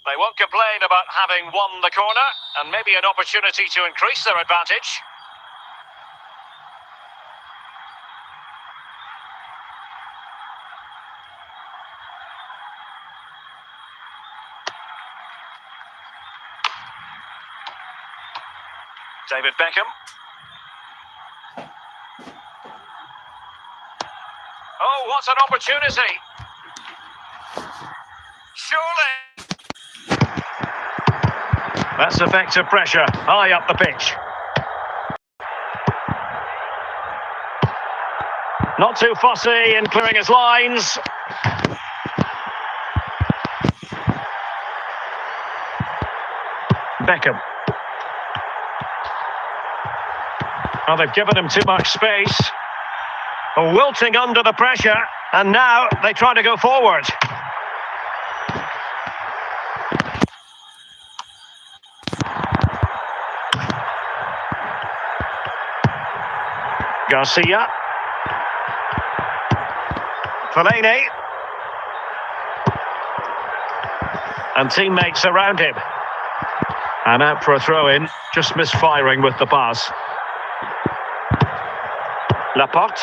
They won't complain about having won the corner, and maybe an opportunity to increase their advantage. David Beckham. Oh, what an opportunity! Surely! That's effective pressure, high up the pitch. Not too fussy in clearing his lines. Beckham. Oh, they've given him too much space. Wilting under the pressure, and now they try to go forward. Garcia. Fellaini. And teammates around him. And out for a throw-in, just misfiring with the pass. Laporte.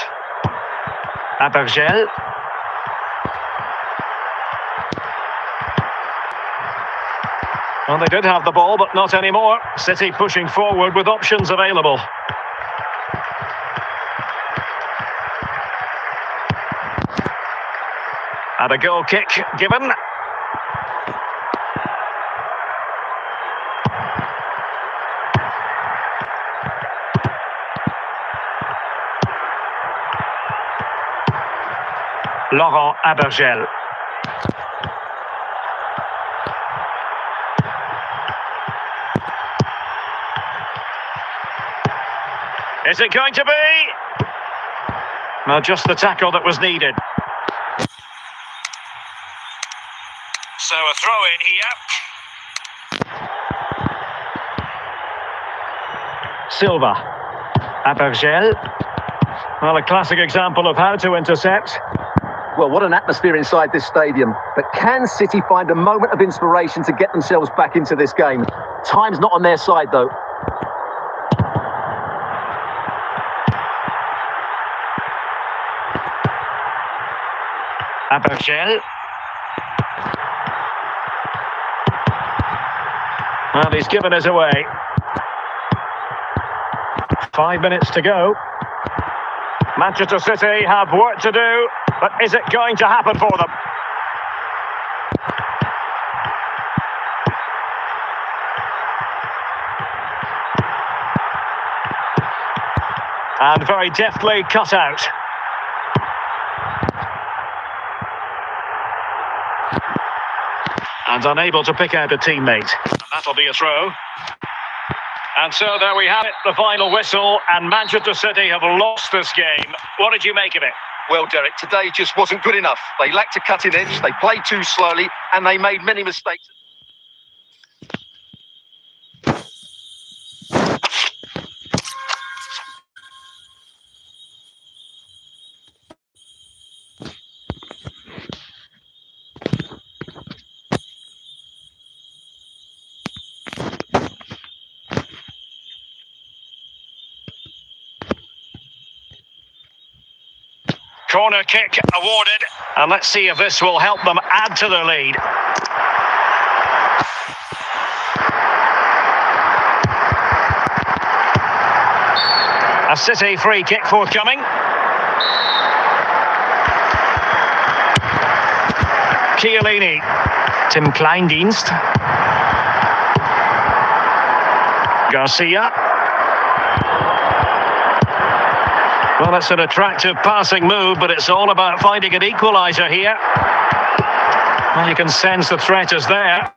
Abergel. Well, they did have the ball, but not anymore. City pushing forward with options available. And a goal kick given. Laurent Abergel. Is it going to be? No, just the tackle that was needed. So a throw-in here. Silva. Abergel. Well, a classic example of how to intercept. Well, what an atmosphere inside this stadium. But can City find a moment of inspiration to get themselves back into this game? Time's not on their side, though. Abergel. Well, he's given us away. 5 minutes to go. Manchester City have work to do, but is it going to happen for them? And very deftly cut out. And unable to pick out a teammate. And that'll be a throw. And so there we have it, the final whistle, and Manchester City have lost this game. What did you make of it? Well, Derek, today just wasn't good enough. They lacked a cutting edge, they played too slowly, and they made many mistakes. Corner kick awarded, and let's see if this will help them add to their lead. A City free kick forthcoming. Chiellini. Tim Kleindienst. Garcia. Well, it's an attractive passing move, but it's all about finding an equaliser here. Well, you can sense the threat is there.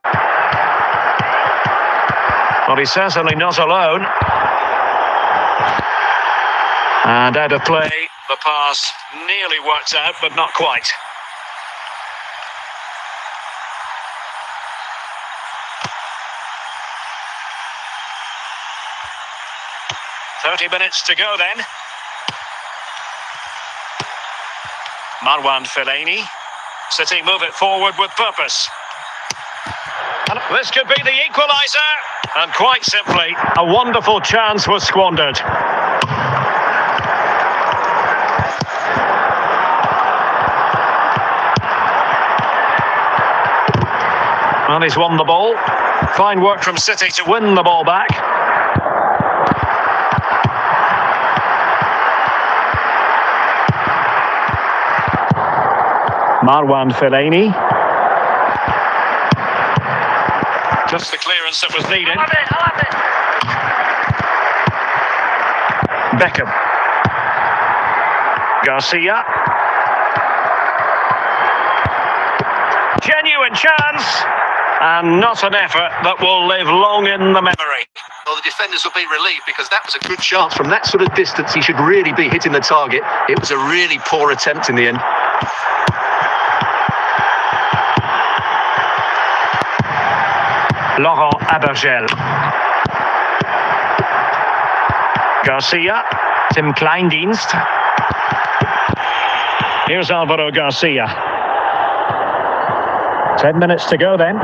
Well, he's certainly not alone. And out of play, the pass nearly worked out, but not quite. "30 minutes to go then. Marwan Fellaini. City move it forward with purpose. And This could be the equaliser. And quite simply, a wonderful chance was squandered. And he's won the ball. Fine work from City to win the ball back. Marwan Fellaini. Just the clearance that was needed. Beckham. Garcia. Genuine chance. And not an effort that will live long in the memory. Well, the defenders will be relieved because that was a good chance. From that sort of distance, he should really be hitting the target. It was a really poor attempt in the end. Laurent Abergel. Garcia. Tim Kleindienst. Here's Alvaro Garcia. 10 minutes to go then.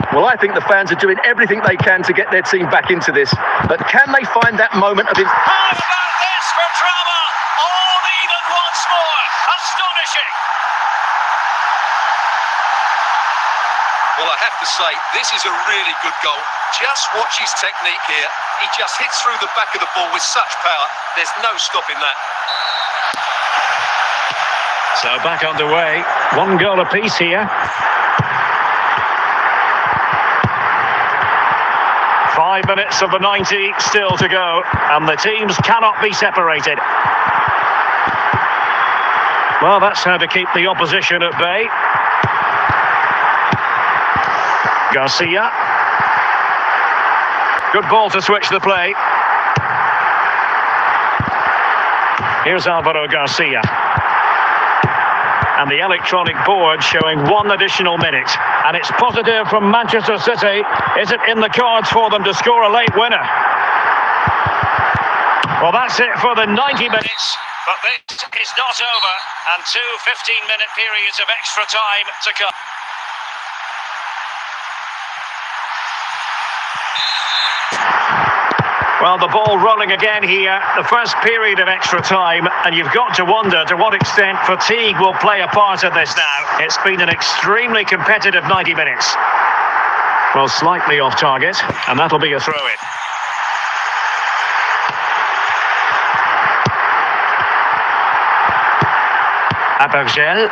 Well, I think the fans are doing everything they can to get their team back into this. But can they find that moment of... How about this for drama? All even once more. Astonishing. Well, I have to say, this is a really good goal. Just watch his technique here. He just hits through the back of the ball with such power. There's no stopping that. So back underway. 1 goal apiece here. 5 minutes of the 90 still to go, and the teams cannot be separated. Well, that's how to keep the opposition at bay. Garcia. Good ball to switch the play. Here's Alvaro Garcia. And the electronic board showing 1 additional minute. And it's positive from Manchester City. Is it in the cards for them to score a late winner? Well, that's it for the 90 minutes. But this is not over. And 2 15-minute periods of extra time to come. Well, the ball rolling again here. The first period of extra time, and you've got to wonder to what extent fatigue will play a part in this now. It's been an extremely competitive 90 minutes. Well, slightly off target, and that'll be a throw-in. Abergel.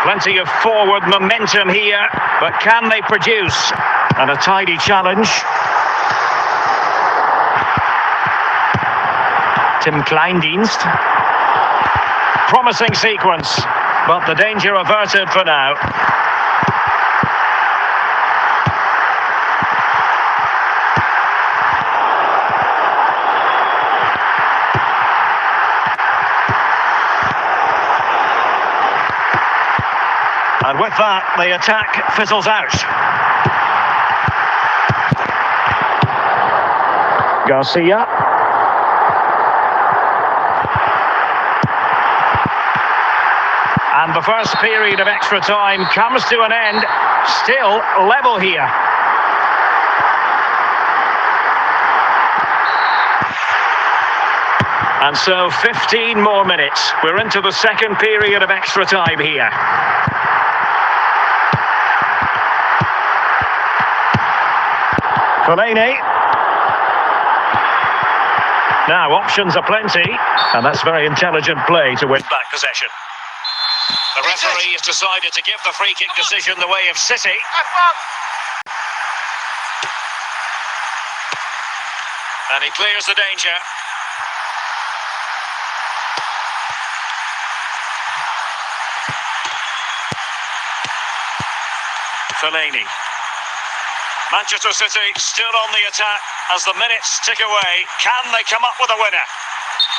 Plenty of forward momentum here, but can they produce? And a tidy challenge. Tim Kleindienst. Promising sequence, but the danger averted for now. And with that, the attack fizzles out. Garcia. And the first period of extra time comes to an end. Still level here. And so 15 more minutes. We're into the second period of extra time here. Fellaini. Now, options are plenty, and that's very intelligent play to win back possession. The referee has decided to give the free kick decision the way of City. And he clears the danger. Fellaini. Manchester City still on the attack as the minutes tick away. Can they come up with a winner?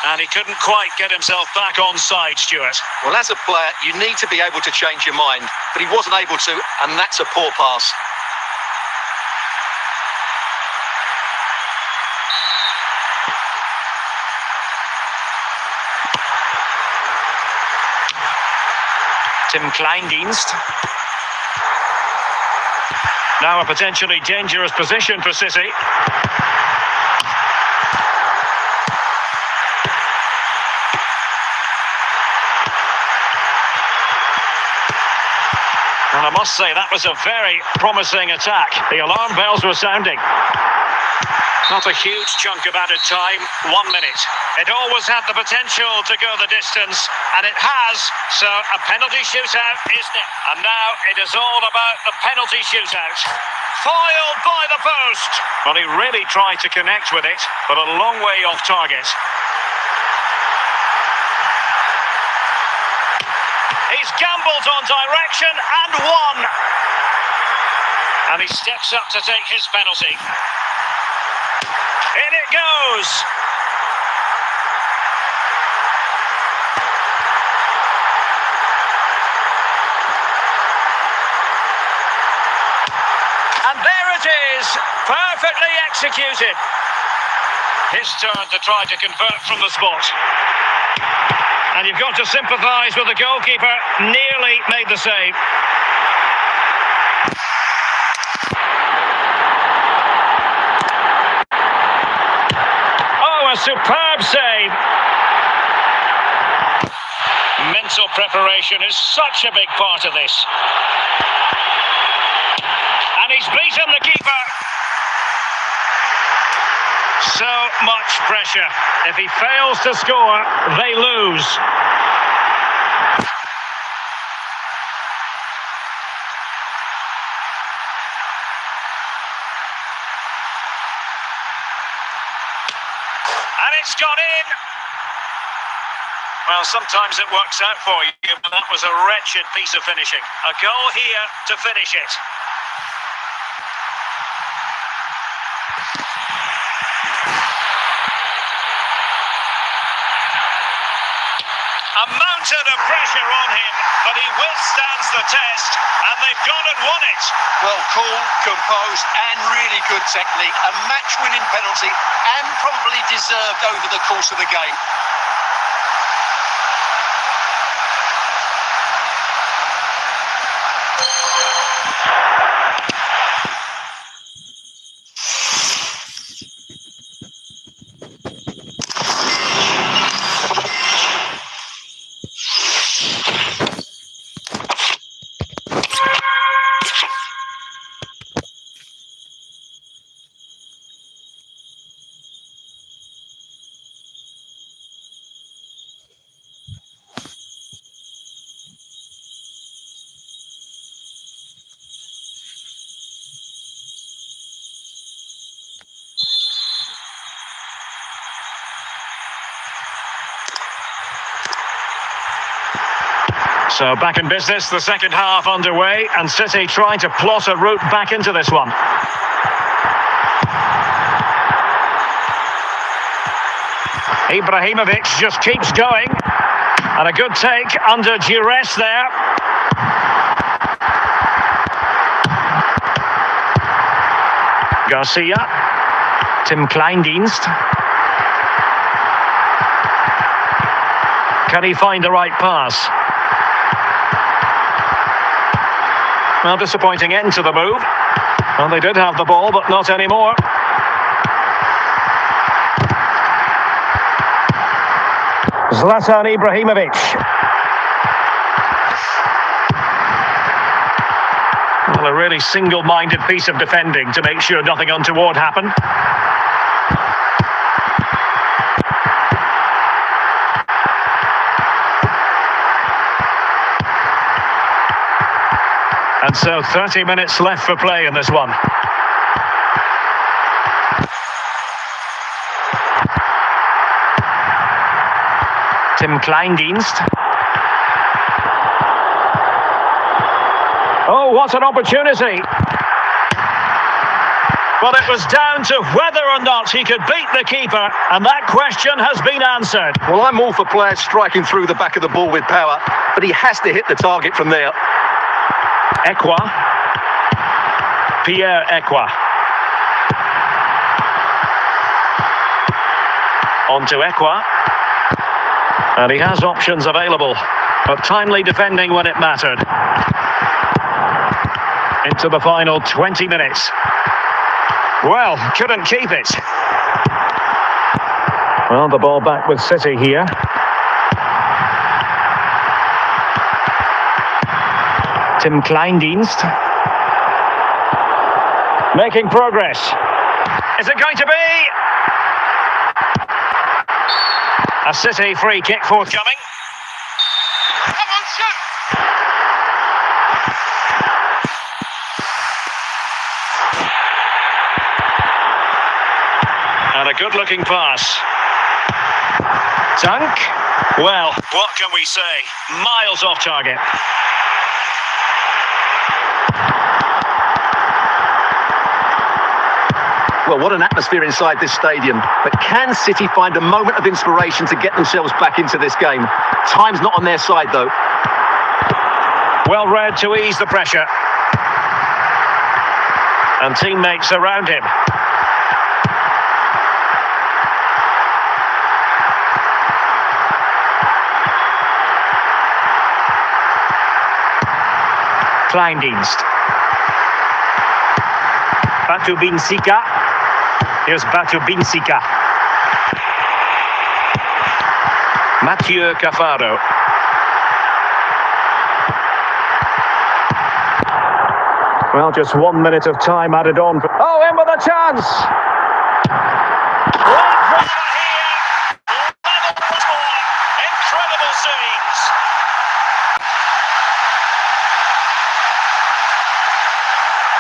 And he couldn't quite get himself back on side, Stuart. Well, as a player, you need to be able to change your mind, but he wasn't able to, and that's a poor pass. Tim Kleindienst. Now a potentially dangerous position for City. And I must say, that was a very promising attack. The alarm bells were sounding. Not a huge chunk of added time, 1 minute. It always had the potential to go the distance, and it has. So a penalty shootout is next. And now it is all about the penalty shootout. Foiled by the post. Well, he really tried to connect with it, but a long way off target. He's gambled on direction and won. And he steps up to take his penalty. In it goes. And there it is, perfectly executed. His turn to try to convert from the spot. And you've got to sympathise with the goalkeeper, nearly made the save. Oh, a superb save. Mental preparation is such a big part of this. And he's beaten the keeper. So much pressure. If he fails to score, they lose. And it's gone in. Well, sometimes it works out for you, but that was a wretched piece of finishing. A goal here to finish it. A mountain of pressure on him, but he withstands the test, and they've gone and won it. Well, cool, composed, and really good technique. A match-winning penalty, and probably deserved over the course of the game. So back in business, the second half underway, and City trying to plot a route back into this one. Ibrahimovic just keeps going, and a good take under duress there. Garcia, Tim Kleindienst. Can he find the right pass? Well, disappointing end to the move. Well, they did have the ball, but not anymore. Zlatan Ibrahimovic. Well, a really single-minded piece of defending to make sure nothing untoward happened. And so 30 minutes left for play in this one. Tim Kleindienst. Oh, what an opportunity. Well, it was down to whether or not he could beat the keeper, and that question has been answered. Well, I'm all for players striking through the back of the ball with power, but he has to hit the target from there. Ekwa. Pierre Ekwa. On to Ekwa. And he has options available. But timely defending when it mattered. Into the final 20 minutes. Well, couldn't keep it. Well, the ball back with City here. Tim Kleindienst. Making progress. Is it going to be? A City free kick forthcoming. Come on, shoot! And a good-looking pass. Dunk. Well, what can we say? Miles off target. Well, what an atmosphere inside this stadium. But can City find a moment of inspiration to get themselves back into this game? Time's not on their side, though. Well read to ease the pressure. And teammates around him. Kleindienst. Batu Binsika. Here's Batu Binsika. Mathieu Cafaro. Well, just 1 minute of time added on. Oh, in with a chance! Great driver here! Level the score! Incredible scenes!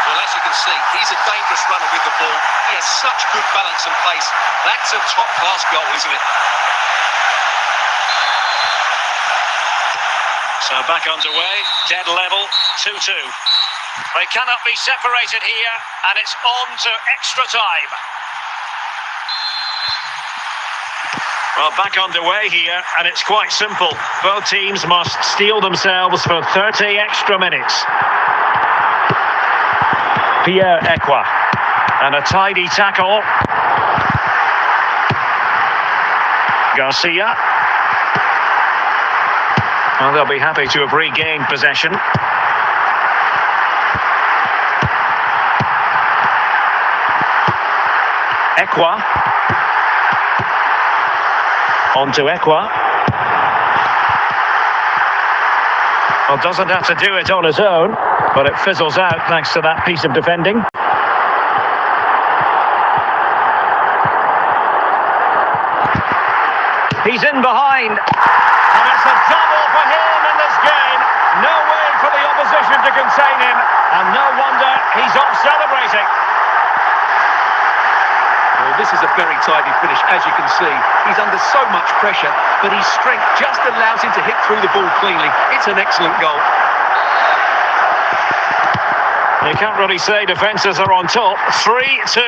Well, as you can see, he's a dangerous runner with the ball. He has such good balance and pace. That's a top-class goal, isn't it? So back underway, dead level, 2-2. They cannot be separated here, and it's on to extra time. Well, back underway here, and it's quite simple. Both teams must steel themselves for 30 extra minutes. Pierre Ekwa. And a tidy tackle. Garcia. Well, they'll be happy to have regained possession. Ekwa. On to Ekwa. Well, doesn't have to do it on his own, but it fizzles out thanks to that piece of defending. He's in behind. And it's a double for him in this game. No way for the opposition to contain him. And no wonder he's off celebrating. Well, this is a very tidy finish, as you can see. He's under so much pressure, but his strength just allows him to hit through the ball cleanly. It's an excellent goal. You can't really say defences are on top. 3-2.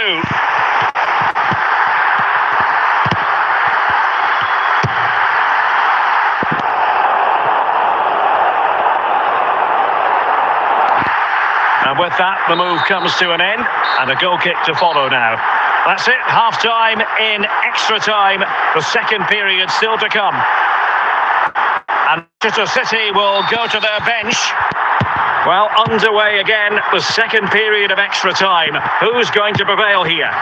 And with that, the move comes to an end, and a goal kick to follow now. That's it, half-time in extra time. The second period still to come. And Manchester City will go to their bench. Well, underway again, the second period of extra time. Who's going to prevail here?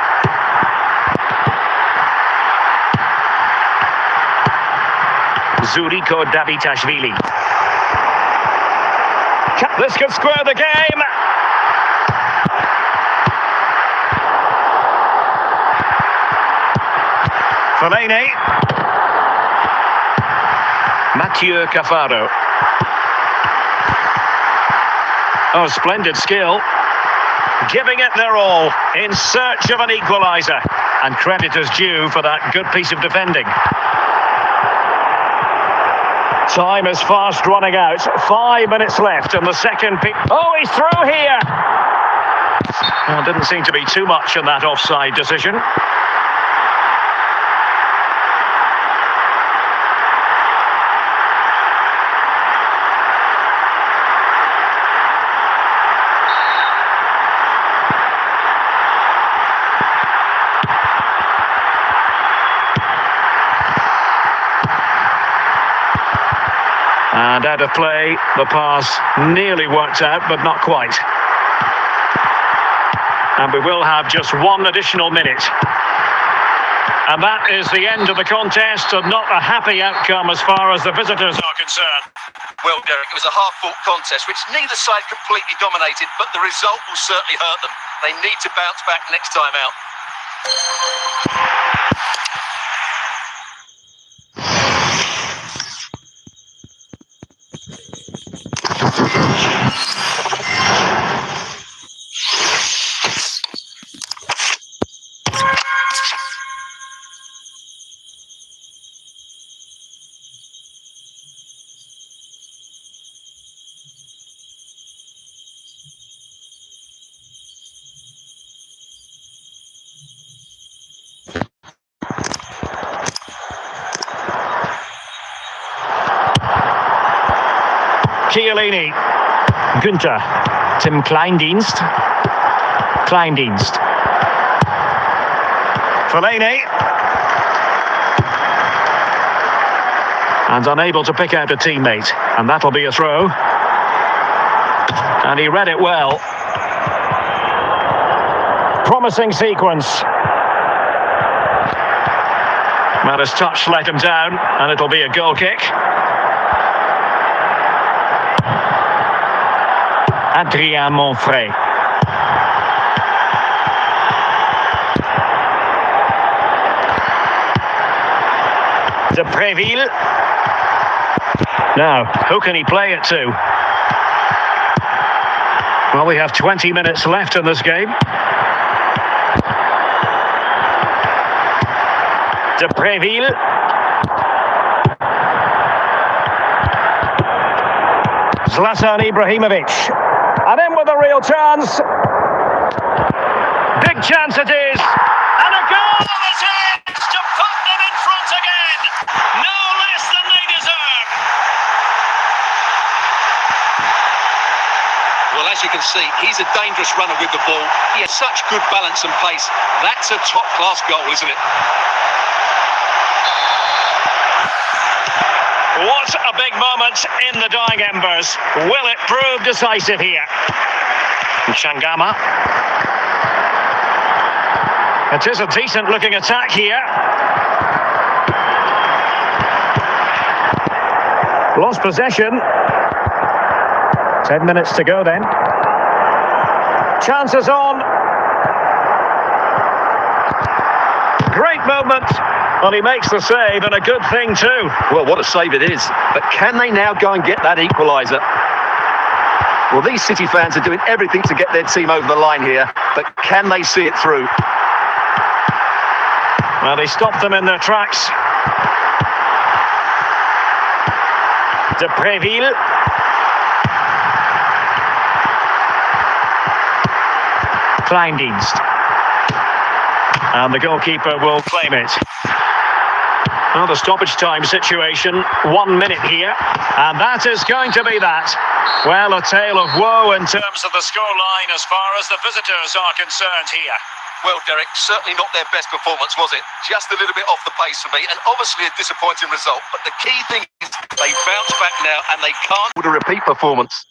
Zuriko Davitashvili. This could square the game. Fellaini. Mathieu Cafaro. Oh, splendid skill. Giving it their all in search of an equaliser. And credit is due for that good piece of defending. Time is fast running out. 5 minutes left in the second. Oh, he's through here. Well, didn't seem to be too much in that offside decision. And out of play, the pass nearly worked out, but not quite. And we will have just one additional minute. And that is the end of the contest, and not a happy outcome as far as the visitors are concerned. Well, Derek, it was a hard-fought contest, which neither side completely dominated, but the result will certainly hurt them. They need to bounce back next time out. Chiellini, Günther, Tim Kleindienst, Fellaini, and unable to pick out a teammate, and that'll be a throw, and he read it well. Promising sequence. But his touch let him down, and it'll be a goal kick. Adrien Monfray. De Préville. Now, who can he play it to? Well, we have 20 minutes left in this game. De Préville. Zlatan Ibrahimovic. And in with a real chance. Big chance it is. And a goal it is to put them in front again. No less than they deserve. Well, as you can see, he's a dangerous runner with the ball. He has such good balance and pace. That's a top-class goal, isn't it? What a big moment in the dying embers. Will it prove decisive here? Changama. It is a decent looking attack here. Lost possession. 10 minutes to go then. Chances on. Great moment. Well, he makes the save, and a good thing too. Well, what a save it is. But can they now go and get that equaliser? Well, these City fans are doing everything to get their team over the line here, but can they see it through? Well, he stopped them in their tracks. De Préville. Kleindienst. And the goalkeeper will claim it. Well, the stoppage time situation, 1 minute here, and that is going to be that. Well, a tale of woe in terms of the scoreline as far as the visitors are concerned here. Well, Derek, certainly not their best performance, was it? Just a little bit off the pace for me, and obviously a disappointing result. But the key thing is they bounce back now, and they can't. With a repeat performance.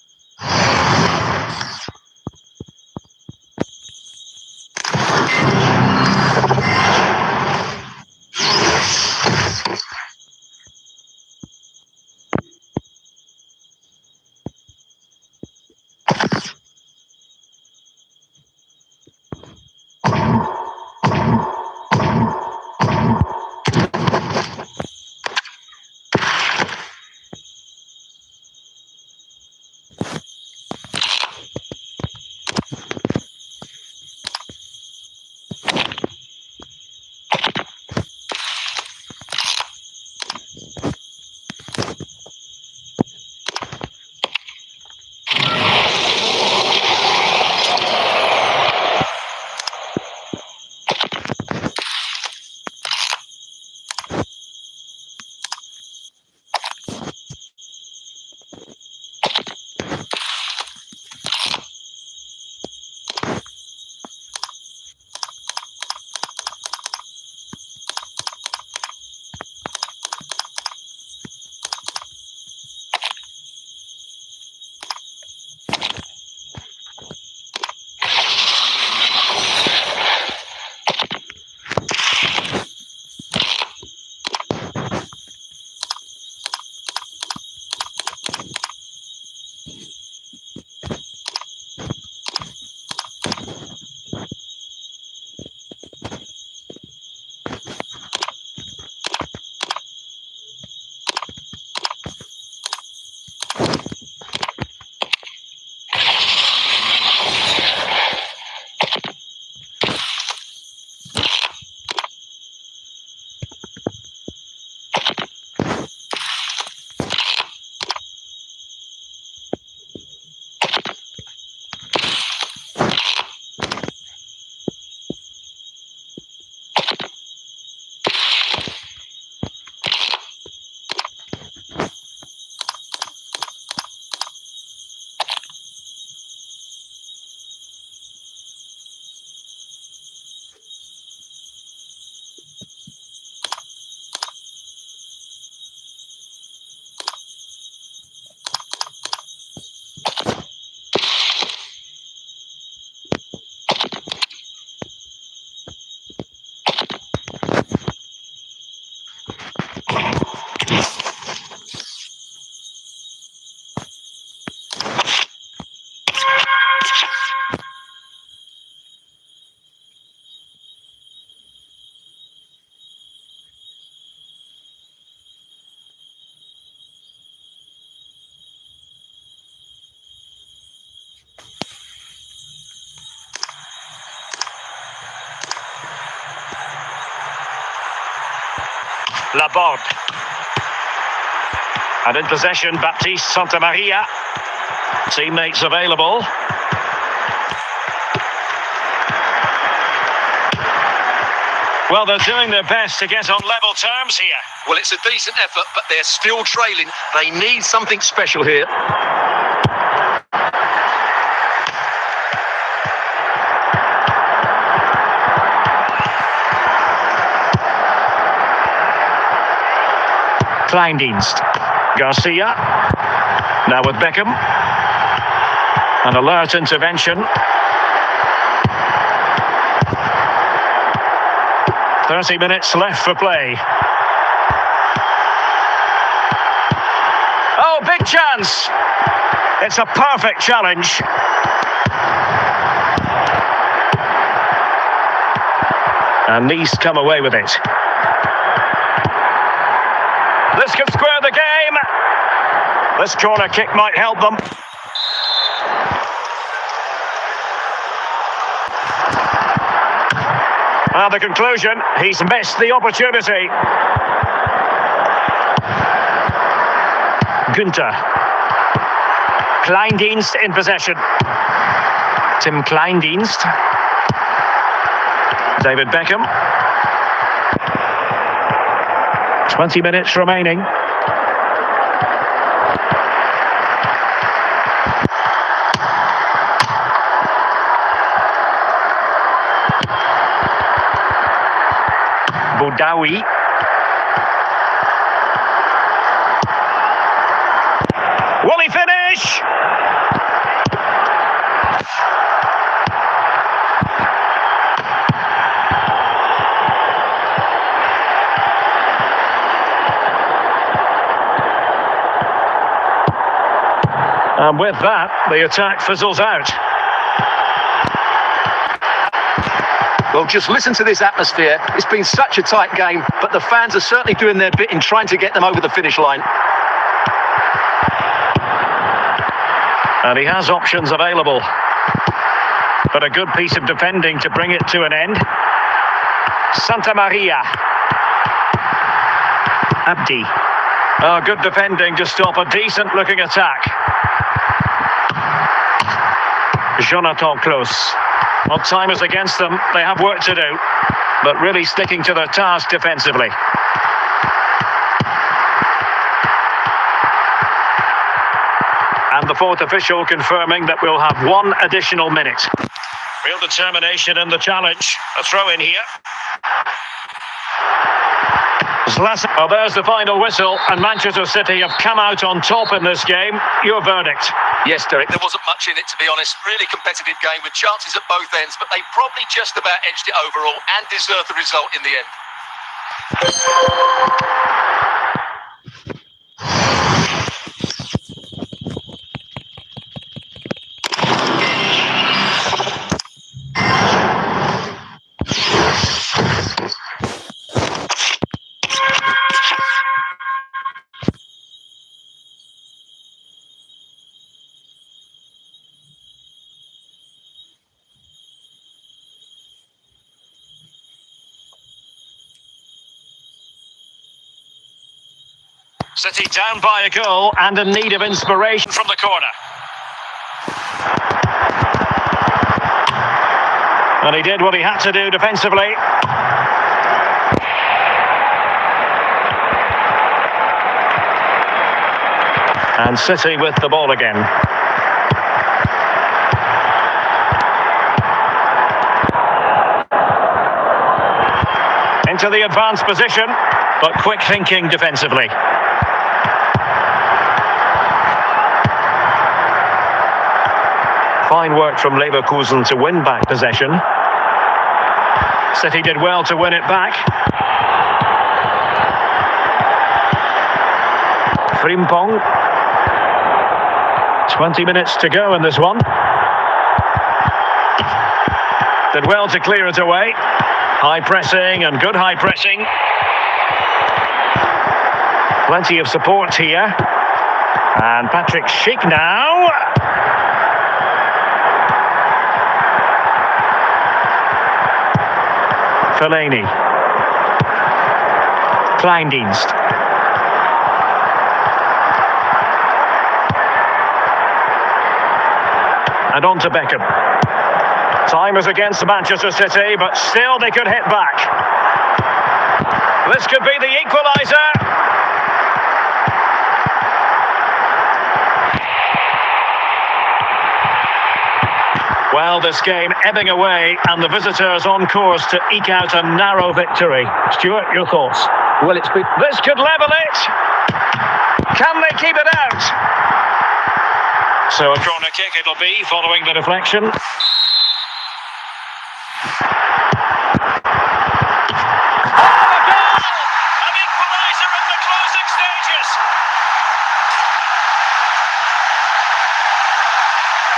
Laborde. And in possession, Baptiste Santamaria. Teammates available. Well, they're doing their best to get on level terms here. Well, it's a decent effort, but they're still trailing. They need something special here. Kleindienst. Garcia. Now with Beckham. An alert intervention. 30 minutes left for play. Oh, big chance. It's a perfect challenge. And Nice come away with it. This could square the game. This corner kick might help them. The conclusion, he's missed the opportunity. Günther. Kleindienst in possession. Tim Kleindienst. David Beckham. 20 minutes remaining. Boudaoui. Will he finish? And with that, the attack fizzles out. Well, just listen to this atmosphere. It's been such a tight game, but the fans are certainly doing their bit in trying to get them over the finish line. And he has options available. But a good piece of defending to bring it to an end. Santamaria. Abdi. Oh, good defending to stop a decent-looking attack. Jonathan Klaus. Well, time is against them. They have work to do, but really sticking to their task defensively. And the fourth official confirming that we'll have one additional minute. Real determination in the challenge. A throw in here. Zlatan. Oh, there's the final whistle, and Manchester City have come out on top in this game. Your verdict? Yes, Derek. There wasn't much in it, to be honest. Really competitive game with chances at both ends, but they probably just about edged it overall and deserved the result in the end. City down by a goal and in need of inspiration from the corner. And he did what he had to do defensively. And City with the ball again. Into the advanced position, but quick thinking defensively. Fine work from Leverkusen to win back possession. City did well to win it back. Frimpong. 20 minutes to go in this one. Did well to clear it away. High pressing and good high pressing. Plenty of support here. And Patrick Schick now. Fellaini. Kleindienst. And on to Beckham. Time is against Manchester City, but still they could hit back. This could be the equaliser. Well, this game ebbing away, and the visitors on course to eke out a narrow victory. Stuart, your thoughts? Well, it's been... This could level it. Can they keep it out? So a corner kick it'll be, following the deflection. Oh, the goal! An equaliser in the closing stages.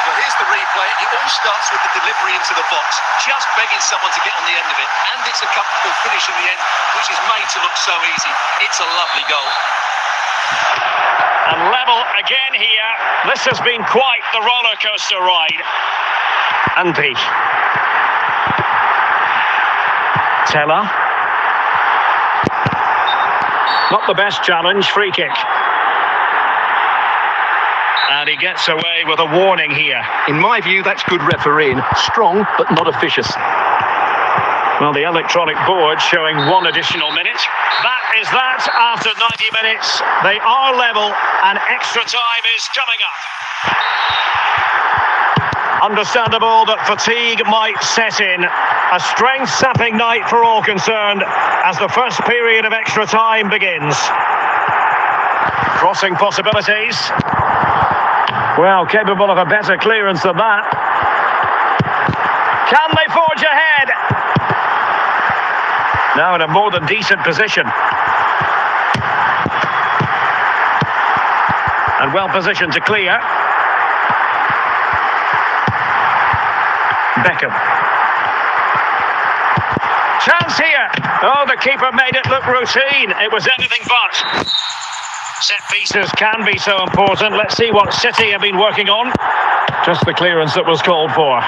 Well, here's the replay. It all starts with the delivery into the box, just begging someone to get on the end of it, and it's a comfortable finish in the end, which is made to look so easy. It's a lovely goal. And level again here. This has been quite the roller coaster ride. And Pete. Teller. Not the best challenge, free kick. And he gets away with a warning here. In my view, that's good refereeing. Strong, but not officious. Well, the electronic board showing one additional minute. That is that after 90 minutes. They are level and extra time is coming up. Understandable that fatigue might set in. A strength-sapping night for all concerned as the first period of extra time begins. Crossing possibilities. Well, capable of a better clearance than that. Can they forge ahead? Now in a more than decent position. And well positioned to clear. Beckham. Chance here. Oh, the keeper made it look routine. It was anything but. Set pieces can be so important. Let's see what City have been working on. Just the clearance that was called for.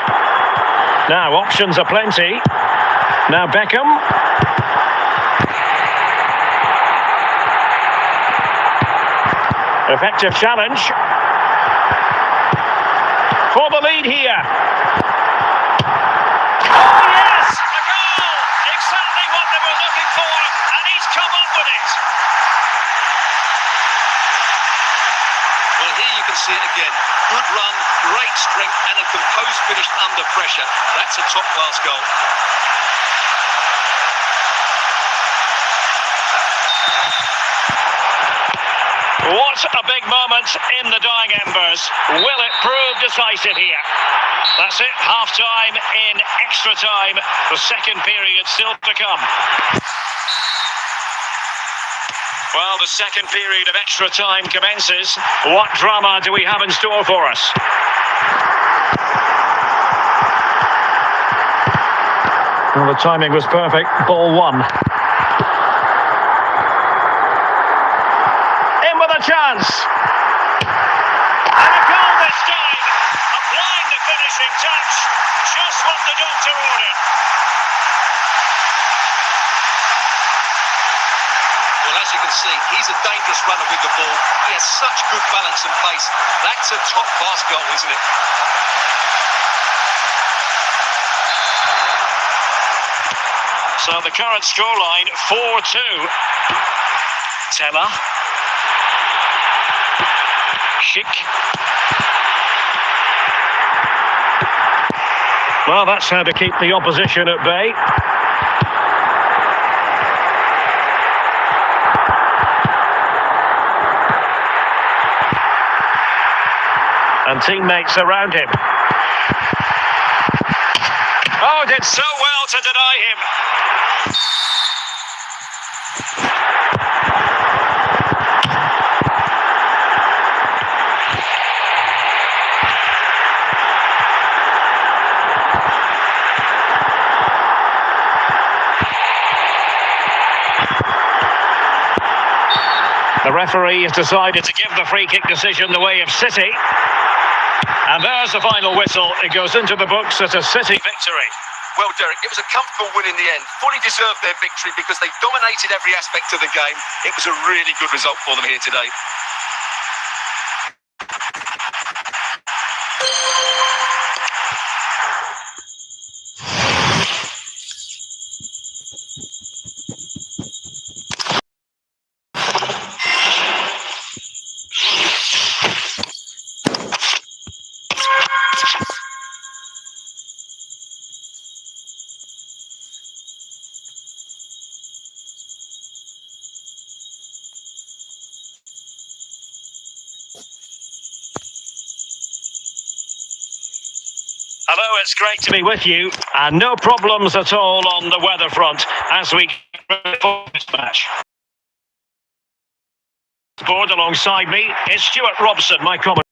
Now, options are plenty. Now Beckham. Effective challenge. For the lead here. Oh yes! A goal! Exactly what they were looking for, and he's come up with it. Well, here you can see it again. Good run, great strength, and a composed finish under pressure. That's a top-class goal. What a big moment in the dying embers. Will it prove decisive here? That's it, half-time in extra time. The second period still to come. Well, the second period of extra time commences. What drama do we have in store for us? Well, the timing was perfect. Ball one. In with a chance. And a goal this time. Applying the finishing touch. Just what the doctor ordered. Well, as you can see, he's a dangerous runner with the ball. He has such good balance and pace. That's a top-class goal, isn't it? So the current scoreline, 4-2. Teller. Schick. Well, that's how to keep the opposition at bay. And teammates around him. Oh, did so well to deny him. The referee has decided to give the free kick decision the way of City. And there's the final whistle. It goes into the books as a City victory. Well, Derek, it was a comfortable win in the end. Fully deserved their victory because they dominated every aspect of the game. It was a really good result for them here today. Hello, it's great to be with you, and no problems at all on the weather front as we for this match. Board alongside me is Stuart Robson, my commentator.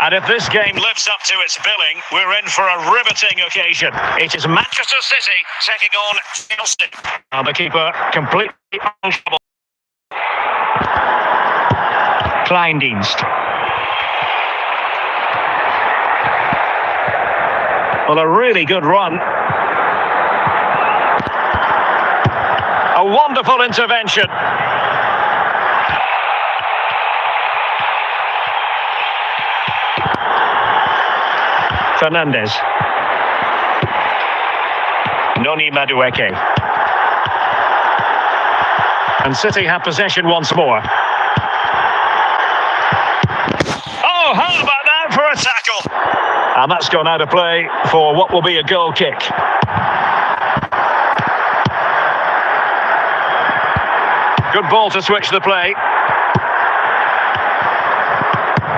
And if this game lives up to its billing, we're in for a riveting occasion. It is Manchester City taking on Chelsea. And the keeper completely untroubled. Kleindienst. Well, a really good run. A wonderful intervention. Fernandes. Noni Madueke. And City have possession once more. Oh, how about that for a tackle? And that's gone out of play for what will be a goal kick. Good ball to switch the play.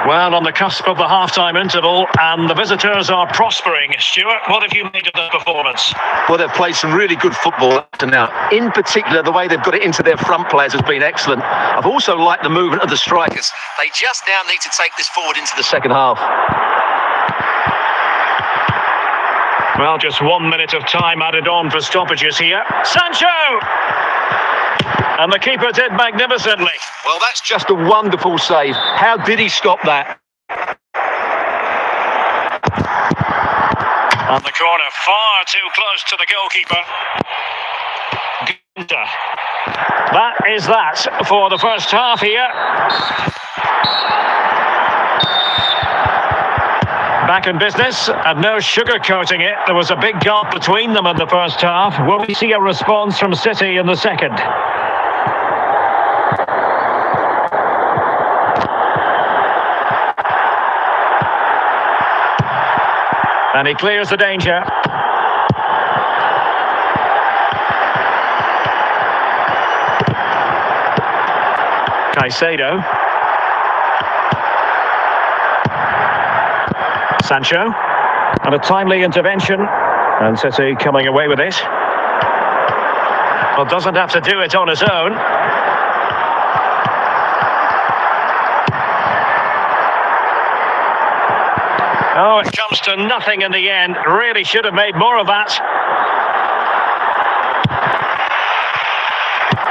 Well, on the cusp of the half-time interval, and the visitors are prospering. Stuart, what have you made of the performance? Well, they've played some really good football up to now. In particular, the way they've got it into their front players has been excellent. I've also liked the movement of the strikers. They just now need to take this forward into the second half. Well, just 1 minute of time added on for stoppages here. Sancho! And the keeper did magnificently. Well, that's just a wonderful save. How did he stop that? On the corner, far too close to the goalkeeper. Günther. That is that for the first half here. Back in business, and no sugarcoating it. There was a big gap between them in the first half. Will we see a response from City in the second? And he clears the danger. Caicedo. Sancho. And a timely intervention. And City coming away with it. Well, doesn't have to do it on his own. Oh, it comes to nothing in the end. Really should have made more of that.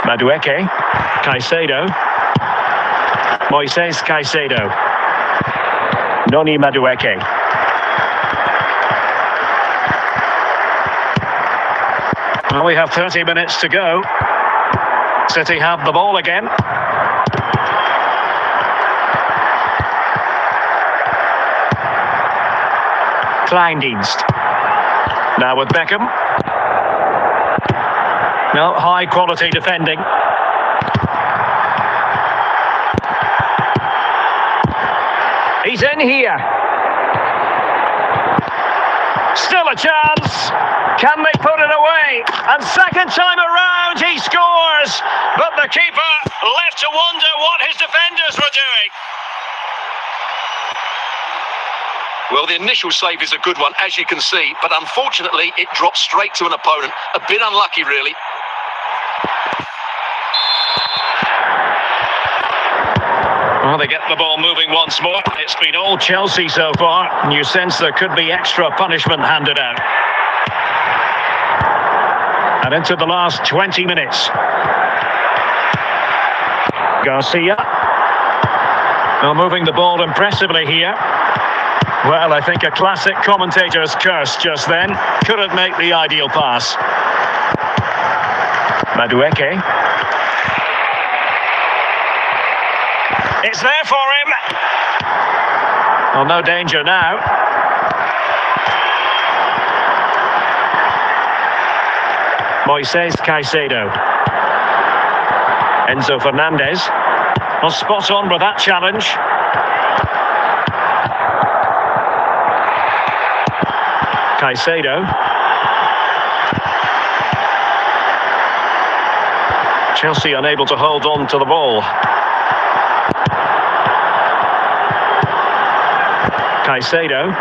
Madueke. Caicedo. Moises Caicedo. Noni Madueke. Well, we have 30 minutes to go. City have the ball again. Kleindienst. Now with Beckham. No, high quality defending. He's in here. Still a chance. Can they put it away? And second time around he scores. But the keeper left to wonder what his defenders were doing. Well, the initial save is a good one, as you can see, but unfortunately it drops straight to an opponent. A bit unlucky, really. Well, they get the ball moving once more. It's been all Chelsea so far, and you sense there could be extra punishment handed out. And into the last 20 minutes. Garcia. Well, moving the ball impressively here. Well, I think a classic commentator's curse just then. Couldn't make the ideal pass. Madueke. It's there for him. Well, no danger now. Moises Caicedo. Enzo Fernandez. Well, spot on with that challenge. Caicedo. Chelsea unable to hold on to the ball. Caicedo.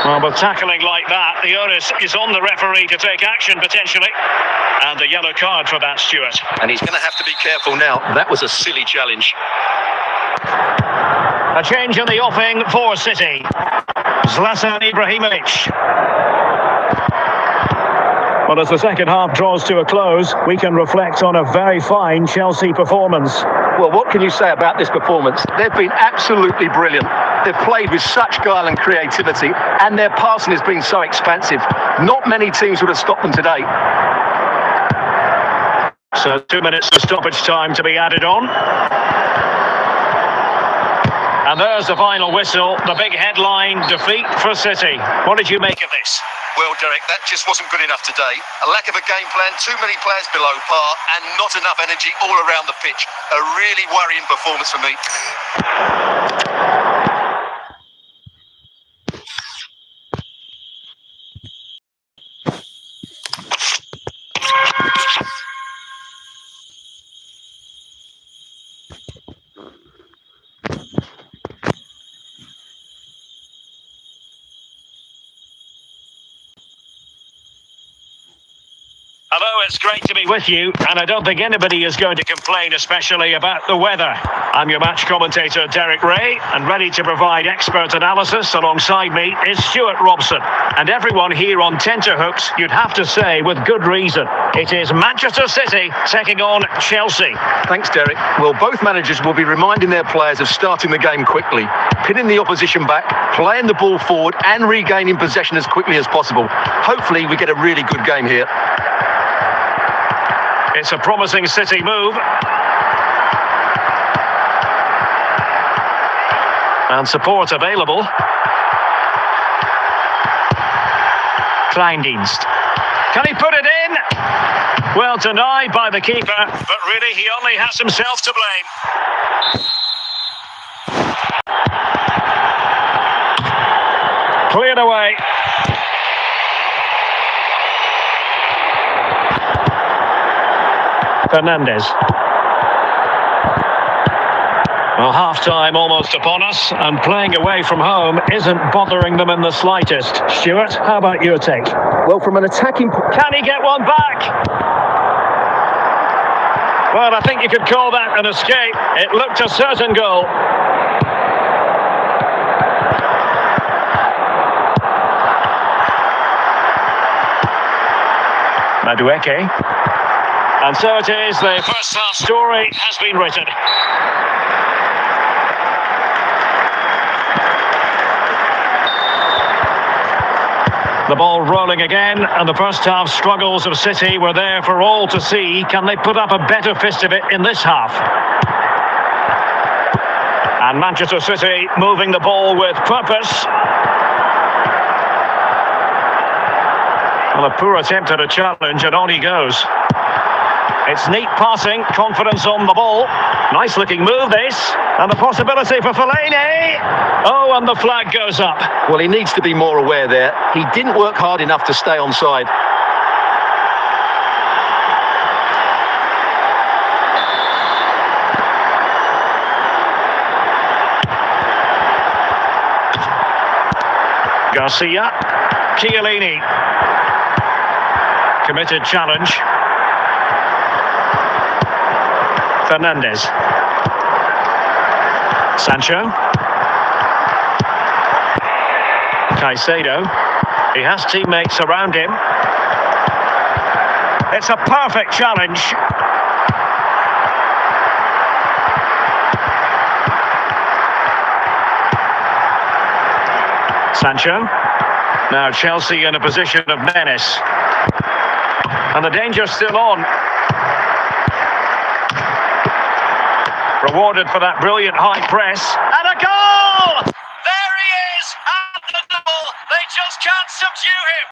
Well, with tackling like that, the onus is on the referee to take action potentially. And the yellow card for that, Stuart. And he's going to have to be careful now. That was a silly challenge. A change in the offing for City. Zlatan Ibrahimovic. Well, as the second half draws to a close, we can reflect on a very fine Chelsea performance. Well, what can you say about this performance? They've been absolutely brilliant. They've played with such guile and creativity, and their passing has been so expansive. Not many teams would have stopped them today. So 2 minutes of stoppage time to be added on. And there's the final whistle, the big headline, defeat for City. What did you make of this? Well, Derek, that just wasn't good enough today. A lack of a game plan, too many players below par, and not enough energy all around the pitch. A really worrying performance for me. Hello, it's great to be with you, and I don't think anybody is going to complain, especially about the weather. I'm your match commentator, Derek Ray, and ready to provide expert analysis alongside me is Stuart Robson. And everyone here on tenterhooks, you'd have to say with good reason. It is Manchester City taking on Chelsea. Thanks, Derek. Well, both managers will be reminding their players of starting the game quickly, pinning the opposition back, playing the ball forward, and regaining possession as quickly as possible. Hopefully, we get a really good game here. It's a promising City move. And support available. Kleindienst. Can he put it in? Well, denied by the keeper, but really he only has himself to blame. Cleared away. Fernandez. Well, half-time almost upon us, and playing away from home isn't bothering them in the slightest. Stuart, how about your take? Well, from an attacking... Can he get one back? Well, I think you could call that an escape. It looked a certain goal. Madueke. And so it is, the first half story has been written. The ball rolling again, and the first half struggles of City were there for all to see. Can they put up a better fist of it in this half? And Manchester City moving the ball with purpose. Well, a poor attempt at a challenge, and on he goes. It's neat passing, confidence on the ball. Nice looking move this. And the possibility for Fellaini. Oh, and the flag goes up. Well, he needs to be more aware there. He didn't work hard enough to stay onside. Garcia. Chiellini. Committed challenge. Fernandez. Sancho. Caicedo. He has teammates around him. It's a perfect challenge. Sancho. Now Chelsea in a position of menace. And the danger's still on. Rewarded for that brilliant high press. And a goal! There he is! At the double. They just can't subdue him.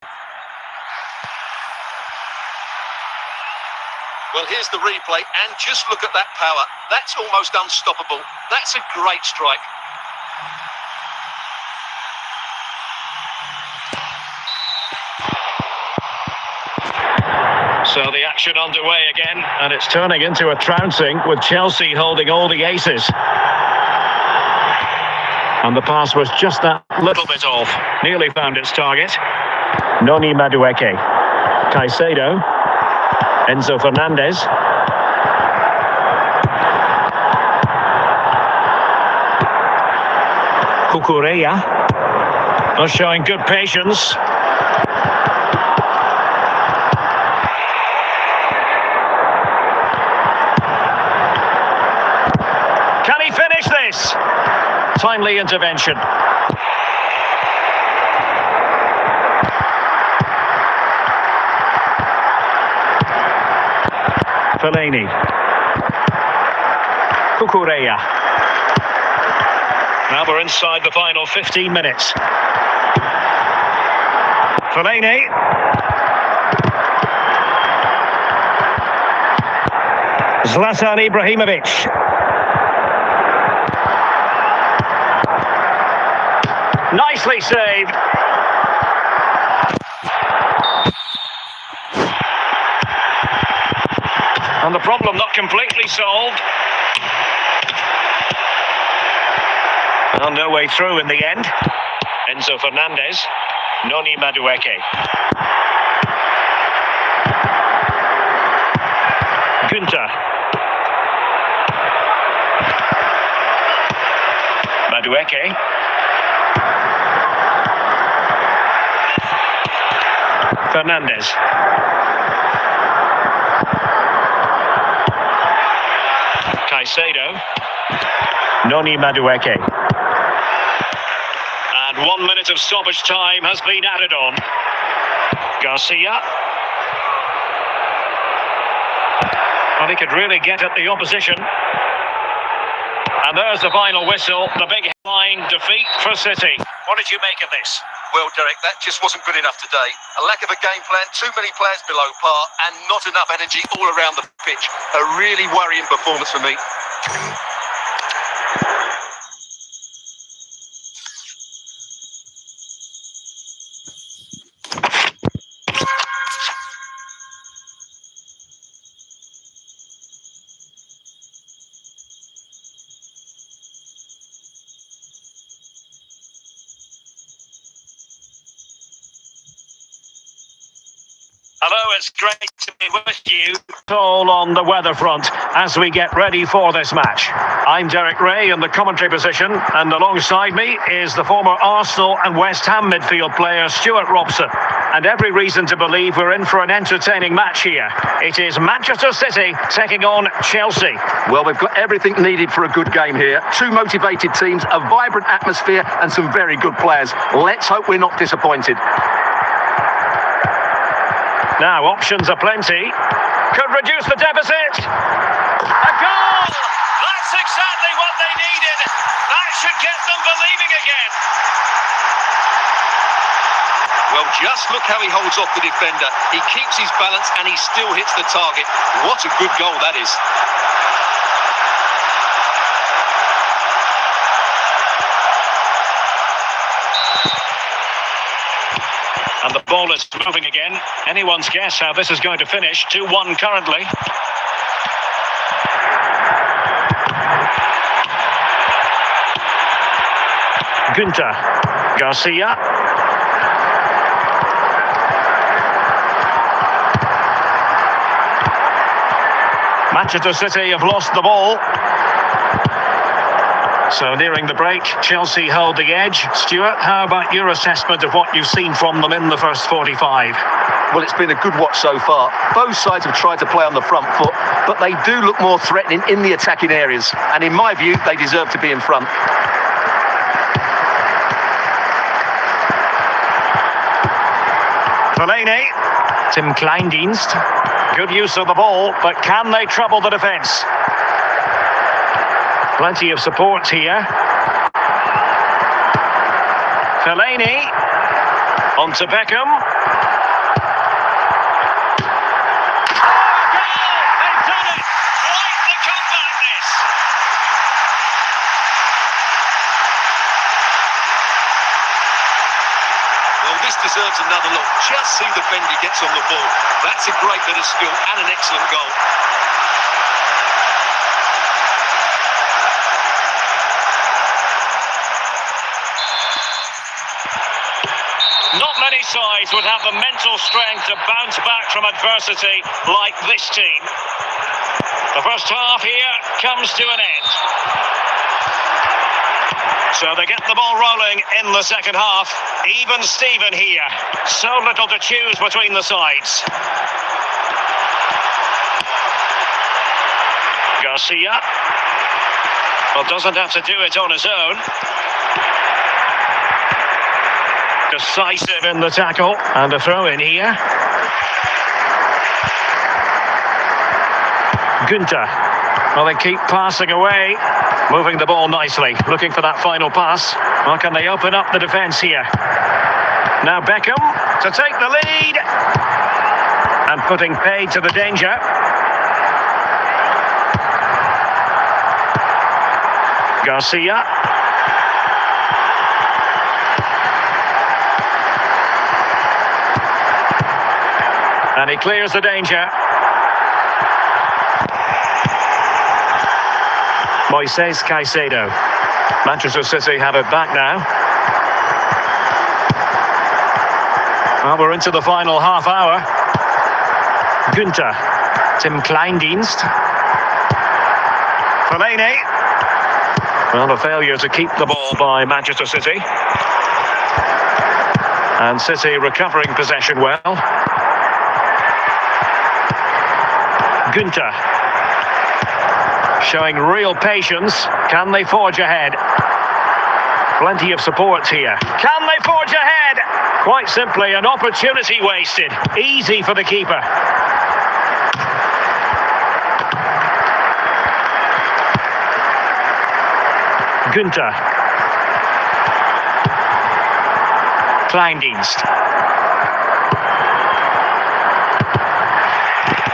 Well, here's the replay, and just look at that power. That's almost unstoppable. That's a great strike. So the action underway again, and it's turning into a trouncing with Chelsea holding all the aces. And the pass was just that little bit off. Nearly found its target. Noni Madueke. Caicedo. Enzo Fernandez. Cucurella. Not showing good patience. Can he finish this? Timely intervention. Fellaini. Cucurella. Now we're inside the final 15 minutes. Fellaini. Zlatan Ibrahimovic. Nicely saved. And the problem not completely solved. Well, no way through in the end. Enzo Fernandez. Noni Madueke. Günther. Madueke. Fernandez. Caicedo. Noni Madueke. And 1 minute of stoppage time has been added on. Garcia. Well, he could really get at the opposition. And there's the final whistle, the big headline defeat for City. What did you make of this? Well, Derek, that just wasn't good enough today. A lack of a game plan, too many players below par, and not enough energy all around the pitch. A really worrying performance for me. Hello, it's great to be with you all on the weather front as we get ready for this match. I'm Derek Ray in the commentary position, and alongside me is the former Arsenal and West Ham midfield player Stuart Robson. And every reason to believe we're in for an entertaining match here. It is Manchester City taking on Chelsea. Well, we've got everything needed for a good game here. Two motivated teams, a vibrant atmosphere, and some very good players. Let's hope we're not disappointed. Now, options are plenty. Could reduce the deficit. A goal! That's exactly what they needed. That should get them believing again. Well, just look how he holds off the defender. He keeps his balance and he still hits the target. What a good goal that is. And the ball is moving again. Anyone's guess how this is going to finish. 2-1 currently. Günther. Garcia. Manchester City have lost the ball. So nearing the break, Chelsea hold the edge. Stuart, how about your assessment of what you've seen from them in the first 45? Well, it's been a good watch so far. Both sides have tried to play on the front foot, but they do look more threatening in the attacking areas. And in my view, they deserve to be in front. Fellaini. Tim Kleindienst. Good use of the ball, but can they trouble the defence? Plenty of support here. Fellaini. On to Beckham. This deserves another look. Just see the bend he gets on the ball. That's a great bit of skill and an excellent goal. Not many sides would have the mental strength to bounce back from adversity like this team. The first half here comes to an end. So they get the ball rolling in the second half. Even Steven here. So little to choose between the sides. Garcia. Well, doesn't have to do it on his own. Decisive in the tackle. And a throw in here. Günther. Well, they keep passing away. Moving the ball nicely, looking for that final pass. Well, can they open up the defence here? Now Beckham to take the lead. And putting paid to the danger. Garcia. And he clears the danger. Moises Caicedo. Manchester City have it back now. Well, we're into the final half hour. Günther. Tim Kleindienst. Fellaini. Well, a failure to keep the ball by Manchester City. And City recovering possession well. Günther. Showing real patience. Can they forge ahead? Plenty of support here. Can they forge ahead? Quite simply, an opportunity wasted. Easy for the keeper. Günther. Kleindienst.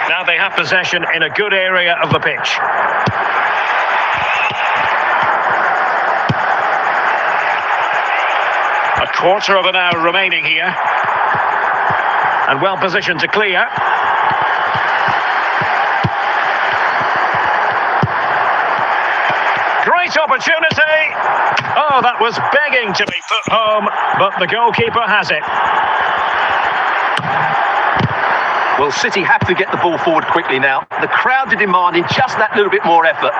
Now they have possession in a good area of the pitch. A quarter of an hour remaining here. And well positioned to clear. Great opportunity. Oh, that was begging to be put home, but the goalkeeper has it. Well, City have to get the ball forward quickly now. The crowd are demanding just that little bit more effort.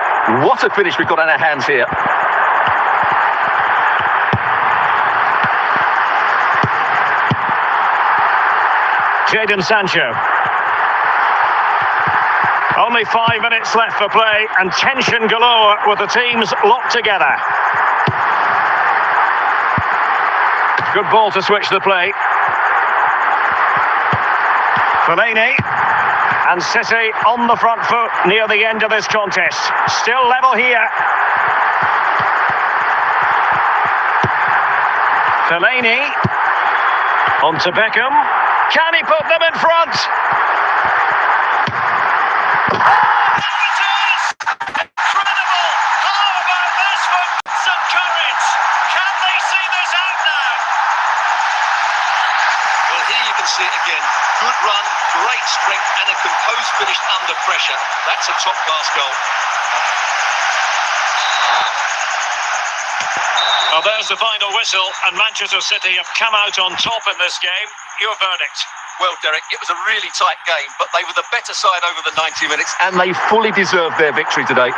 What a finish we've got on our hands here. Jadon Sancho. Only 5 minutes left for play and tension galore with the teams locked together. Good ball to switch the play. Fellaini. And City on the front foot near the end of this contest. Still level here. Fellaini. On to Beckham. Can he put them in front? See it again. Good run, great strength, and a composed finish under pressure. That's a top-class goal. Well, there's the final whistle, and Manchester City have come out on top in this game. Your verdict? Well, Derek, it was a really tight game, but they were the better side over the 90 minutes. And they fully deserved their victory today.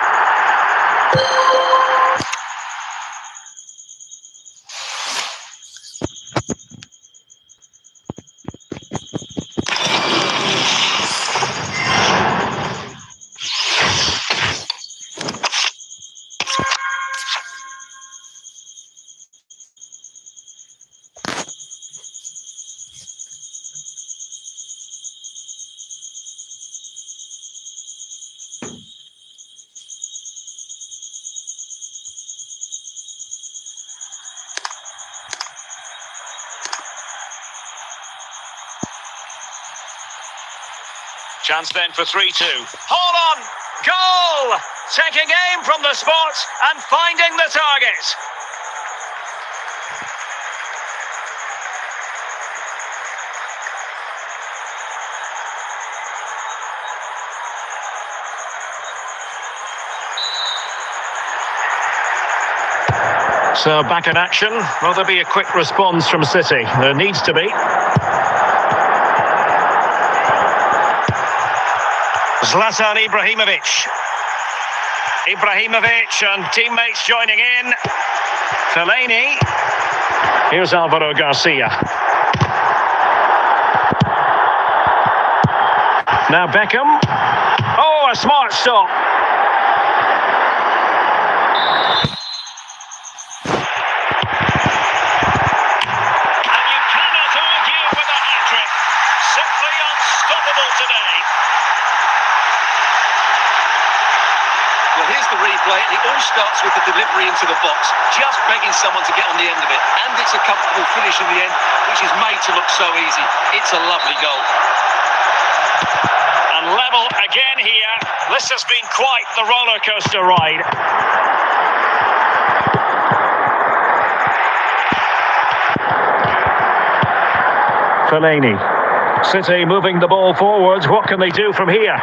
Chance then for 3-2. Hold on! Goal! Taking aim from the spot and finding the target. So back in action. Will there be a quick response from City? There needs to be. Zlatan Ibrahimovic. Ibrahimovic and teammates joining in. Fellaini. Here's Alvaro Garcia. Now Beckham. Oh, a smart stop. And you cannot argue with a hat-trick. Simply unstoppable today. Well, here's the replay. It all starts with the delivery into the box, just begging someone to get on the end of it. And it's a comfortable finish in the end, which is made to look so easy. It's a lovely goal. And level again here. This has been quite the roller coaster ride. Fellaini. City moving the ball forwards. What can they do from here?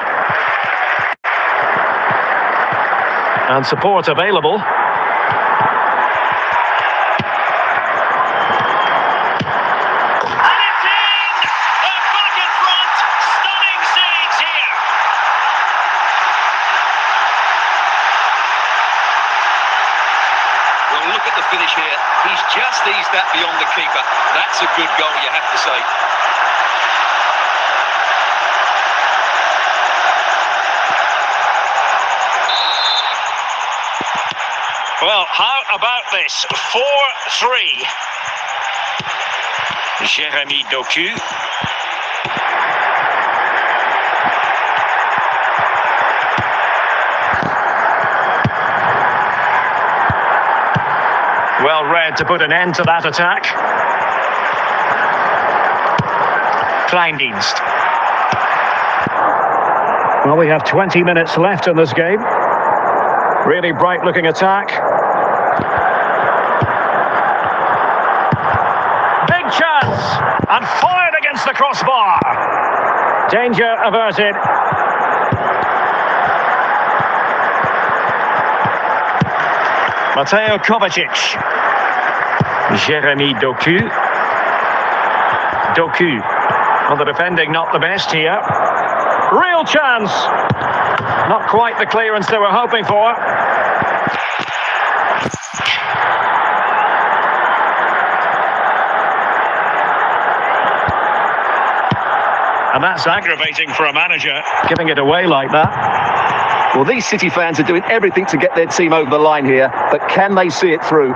And support available. And it's in! They're back in front! Stunning scenes here! Well, look at the finish here. He's just eased that beyond the keeper. That's a good goal, you have to say. Well, how about this? 4-3. Jérémy Doku. Well read to put an end to that attack. Kleindienst. Well, we have 20 minutes left in this game. Really bright-looking attack. Big chance! And fired against the crossbar. Danger averted. Mateo Kovacic. Jérémy Doku. Doku. Well, the defending not the best here. Real chance. Not quite the clearance they were hoping for. And that's aggravating for a manager, giving it away like that. Well, these City fans are doing everything to get their team over the line here, but can they see it through?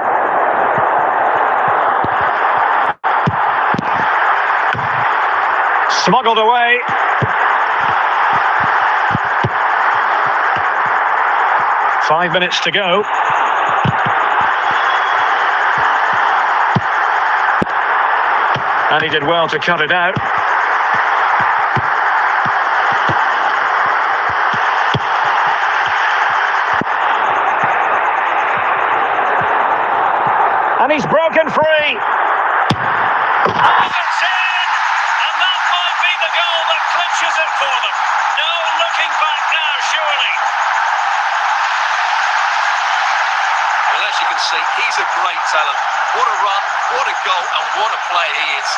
Smuggled away. Five minutes to go. And he did well to cut it out. And he's broken free. Oh, it's in! And that might be the goal that clinches it for them. No looking back now, surely. Well, as you can see, he's a great talent. What a run, what a goal, and what a player he is.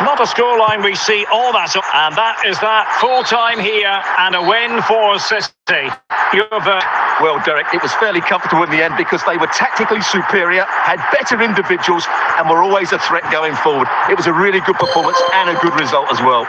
Not a scoreline we see all that, and that is that. Full time here and a win for City. Well, Derek, it was fairly comfortable in the end because they were tactically superior, had better individuals, and were always a threat going forward. It was a really good performance and a good result as well.